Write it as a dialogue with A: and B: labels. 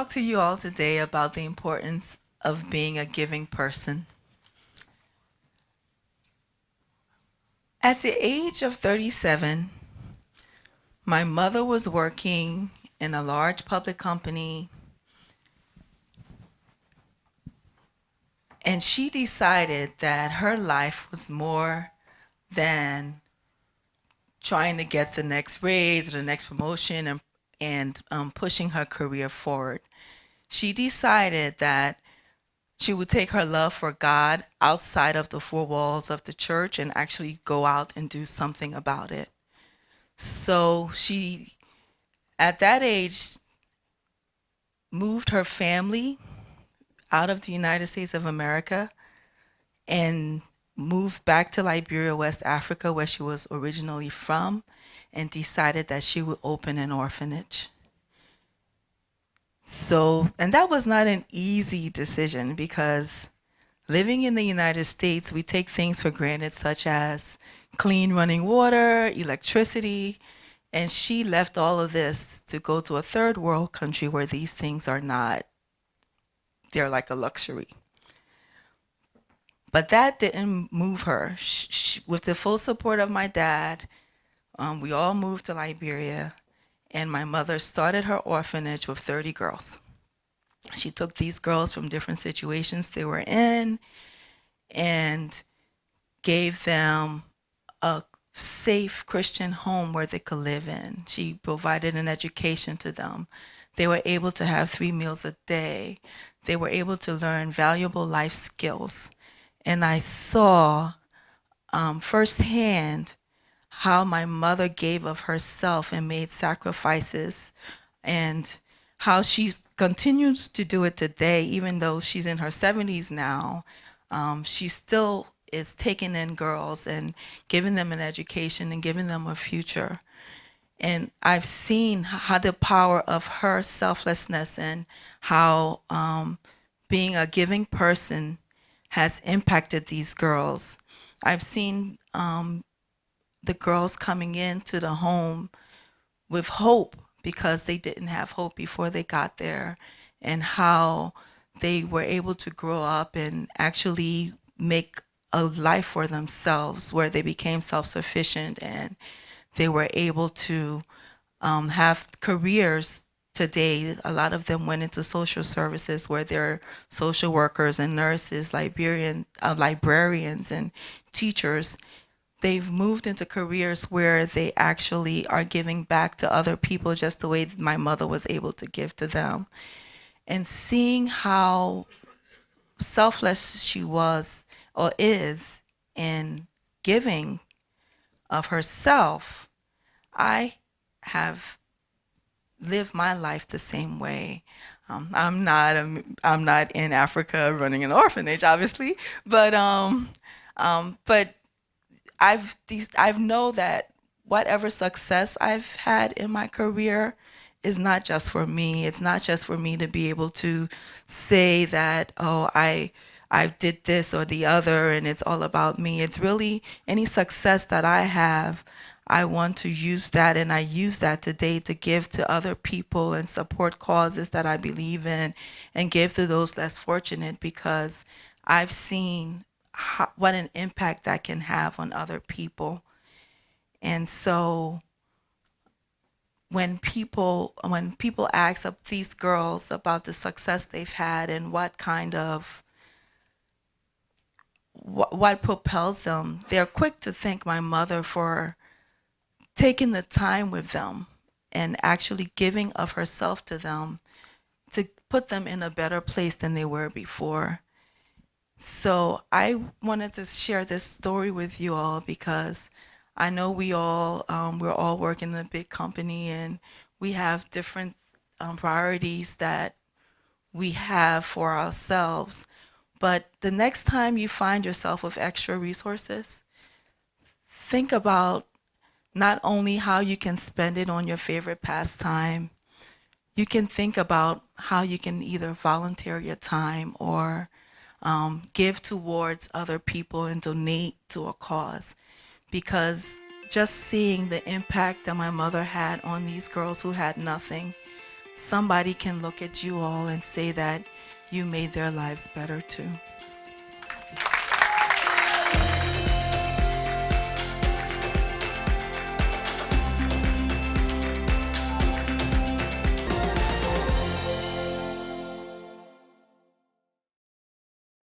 A: talk to you all today about the importance of being a giving person. At the age of 37, my mother was working in a large public company, and she decided that her life was more than trying to get the next raise or the next promotion and pushing her career forward. She decided that she would take her love for God outside of the four walls of the church and actually go out and do something about it. So she, at that age, moved her family out of the United States of America and moved back to Liberia, West Africa, where she was originally from, and decided that she would open an orphanage. So, and that was not an easy decision because living in the United States, we take things for granted, such as clean running water, electricity, and she left all of this to go to a third world country where these things are not, they're like a luxury. But that didn't move her. With the full support of my dad, we all moved to Liberia, and my mother started her orphanage with 30 girls. She took these girls from different situations they were in and gave them a safe Christian home where they could live in. She provided an education to them. They were able to have 3 meals a day. They were able to learn valuable life skills. And I saw firsthand how my mother gave of herself and made sacrifices, and how she continues to do it today, even though she's in her 70s now. She still is taking in girls and giving them an education and giving them a future. And I've seen how the power of her selflessness and how being a giving person has impacted these girls. I've seen the girls coming into the home with hope because they didn't have hope before they got there, and how they were able to grow up and actually make a life for themselves where they became self-sufficient and they were able to have careers today. A lot of them went into social services where they're social workers and nurses, librarians and teachers. They've moved into careers where they actually are giving back to other people just the way my mother was able to give to them. And seeing how selfless she was or is in giving of herself, I have lived my life the same way. I'm not in Africa running an orphanage, obviously, but I've know that whatever success I've had in my career is not just for me. It's not just for me to be able to say that, oh, I did this or the other and it's all about me. It's really any success that I have, I want to use that, and I use that today to give to other people and support causes that I believe in and give to those less fortunate, because I've seen what an impact that can have on other people. And so when people ask of these girls about the success they've had and what propels them, they're quick to thank my mother for taking the time with them and actually giving of herself to them to put them in a better place than they were before. So I wanted to share this story with you all because I know we're all working in a big company and we have different priorities that we have for ourselves. But the next time you find yourself with extra resources, think about not only how you can spend it on your favorite pastime, you can think about how you can either volunteer your time or give towards other people and donate to a cause. Because just seeing the impact that my mother had on these girls who had nothing, somebody can look at you all and say that you made their lives better too.